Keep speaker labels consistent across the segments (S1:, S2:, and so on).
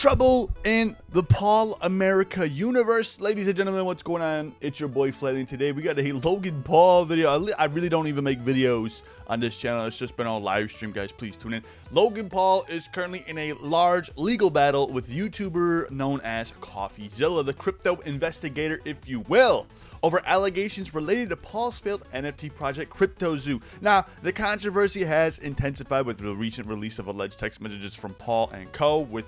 S1: trouble in the Paul America universe. Ladies and gentlemen, what's going on? It's your boy Flailing. Today we got a Logan Paul video. I really don't even make videos on this channel. It's just been on live stream, guys. Please tune in. Logan Paul is currently in a large legal battle with YouTuber known as Coffeezilla, the crypto investigator, if you will, over allegations related to Paul's failed NFT project CryptoZoo. Now, the controversy has intensified with the recent release of alleged text messages from Paul and co. with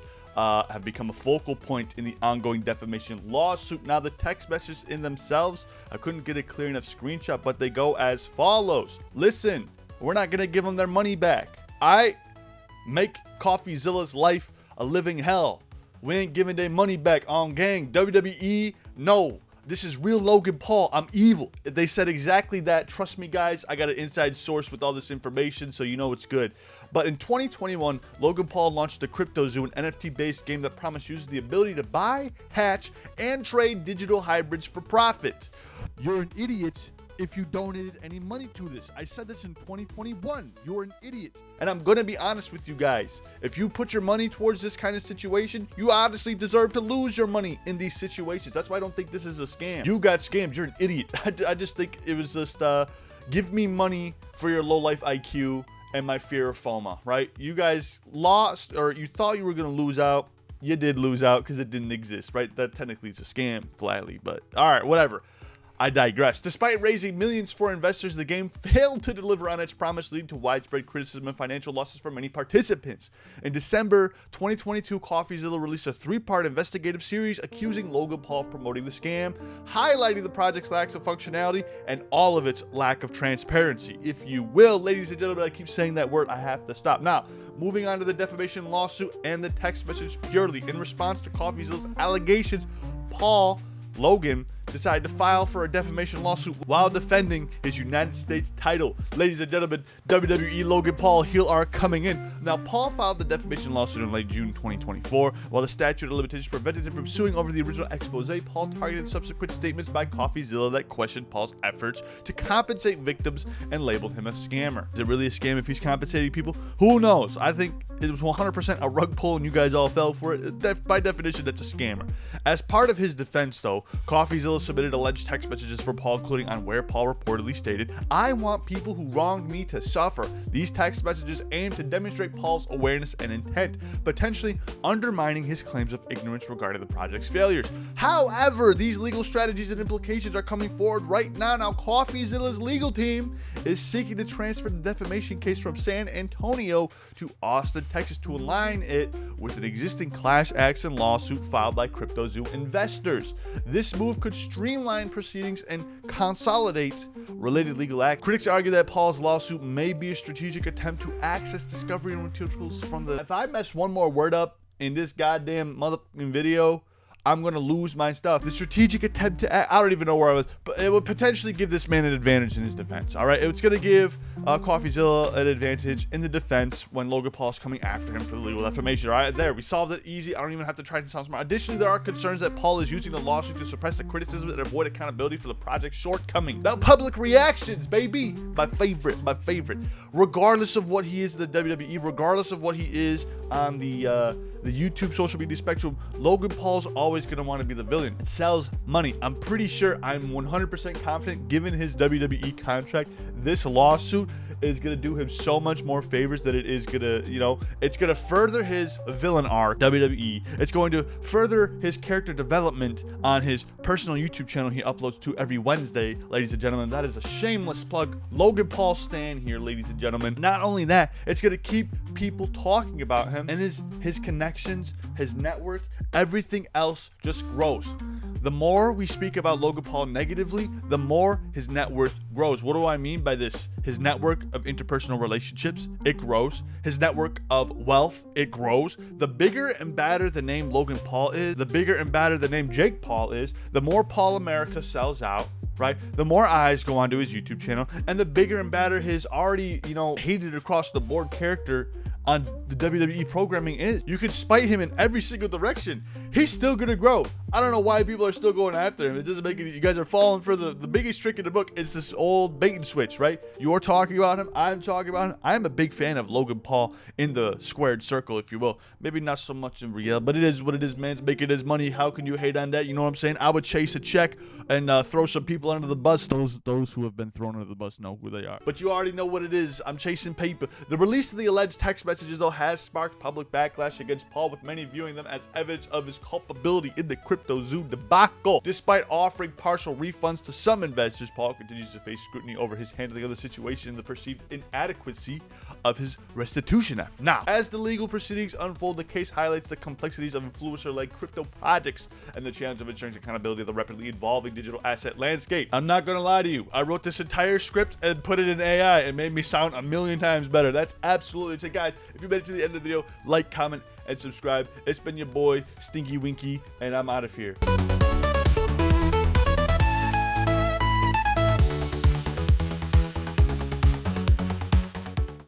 S1: have become a focal point in the ongoing defamation lawsuit. Now, the text messages in themselves, I couldn't get a clear enough screenshot, but they go as follows. Listen, we're not going to give them their money back. I make Coffeezilla's life a living hell. We ain't giving their money back on gang. WWE, no. This is real Logan Paul. I'm evil. They said exactly that. Trust me, guys. I got an inside source with all this information, so you know it's good. But in 2021, Logan Paul launched the CryptoZoo, an NFT-based game that promised users the ability to buy, hatch, and trade digital hybrids for profit. You're an idiot if you donated any money to this. I said this in 2021. You're an idiot. And I'm going to be honest with you guys. If you put your money towards this kind of situation, you honestly deserve to lose your money in these situations. That's why I don't think this is a scam. You got scammed. You're an idiot. I just think it was just, give me money for your low-life IQ and my fear of FOMO, right? You guys lost, or you thought you were going to lose out. You did lose out because it didn't exist, right? That technically is a scam, flatly, but all right, whatever. I digress. Despite raising millions for investors, the game failed to deliver on its promise, leading to widespread criticism and financial losses for many participants. In December 2022, Coffeezilla released a 3-part investigative series accusing Logan Paul of promoting the scam, highlighting the project's lack of functionality and all of its lack of transparency, if you will. Ladies and gentlemen, I keep saying that word. I have to stop. Now, moving on to the defamation lawsuit and the text message purely. In response to Coffeezilla's allegations, Logan decided to file for a defamation lawsuit while defending his United States title. Ladies and gentlemen, WWE Logan Paul heel arc coming in. Now, Paul filed the defamation lawsuit in late June 2024. While the statute of limitations prevented him from suing over the original expose, Paul targeted subsequent statements by Coffeezilla that questioned Paul's efforts to compensate victims and labeled him a scammer. Is it really a scam if he's compensating people? Who knows? I think it was 100% a rug pull and you guys all fell for it. By definition, that's a scammer. As part of his defense, though, Coffeezilla submitted alleged text messages for Paul, including on where Paul reportedly stated, "I want people who wronged me to suffer." These text messages aim to demonstrate Paul's awareness and intent, potentially undermining his claims of ignorance regarding the project's failures. However, these legal strategies and implications are coming forward right now. Now, Coffeezilla's legal team is seeking to transfer the defamation case from San Antonio to Austin, Texas, to align it with an existing class action lawsuit filed by CryptoZoo investors. This move could streamline proceedings and consolidate related legal acts. Critics argue that Paul's lawsuit may be a strategic attempt to access discovery and materials from the... If I mess one more word up in this goddamn motherfucking video, I'm going to lose my stuff. The strategic attempt to... I don't even know where I was, but it would potentially give this man an advantage in his defense, all right? It's going to give Coffeezilla an advantage in the defense when Logan Paul's coming after him for the legal defamation, all right? There, we solved it easy. I don't even have to try to sound smart. Additionally, there are concerns that Paul is using the lawsuit to suppress the criticism and avoid accountability for the project's shortcomings. Now, public reactions, baby. My favorite. Regardless of what he is in the WWE, regardless of what he is on the YouTube social media spectrum, Logan Paul's always going to want to be the villain. It sells money. I'm pretty sure, I'm 100% confident, given his WWE contract, this lawsuit is going to do him so much more favors that it is going to, you know, it's going to further his villain arc, WWE. It's going to further his character development on his personal YouTube channel he uploads to every Wednesday, ladies and gentlemen. That is a shameless plug. Logan Paul stan here, ladies and gentlemen. Not only that, it's going to keep people talking about him, and his connections, his network, everything else just grows. The more we speak about Logan Paul negatively, the more his net worth grows. What do I mean by this? His network of interpersonal relationships, it grows. His network of wealth, it grows. The bigger and badder the name Logan Paul is, the bigger and badder the name Jake Paul is, the more Paul America sells out, right? The more eyes go onto his YouTube channel, and the bigger and badder his already, you know, hated across the board character on the WWE programming is. You could spite him in every single direction. he's still gonna grow. I don't know why people are still going after him. It doesn't make any. You guys are falling for the biggest trick in the book. It's this old bait and switch, right? You're talking about him. I'm talking about him. I'm a big fan of Logan Paul in the squared circle, if you will. Maybe not so much in real, but it is what it is, man. It's making his money. How can you hate on that? You know what I'm saying? I would chase a check and throw some people under the bus. Those who have been thrown under the bus know who they are. But you already know what it is. I'm chasing paper. The release of the alleged text messages, though, has sparked public backlash against Paul, with many viewing them as evidence of his culpability in the CryptoZoo debacle. Despite offering partial refunds to some investors, Paul continues to face scrutiny over his handling of the situation and the perceived inadequacy of his restitution effort. Now, as the legal proceedings unfold, the case highlights the complexities of influencer-led crypto projects and the challenge of ensuring accountability of the rapidly evolving digital asset landscape. I'm not gonna lie to you. I wrote this entire script and put it in AI. It made me sound a million times better. That's absolutely it. So guys, if you made it to the end of the video, like, comment, and subscribe. It's been your boy, Stinky Winky, and I'm out of here.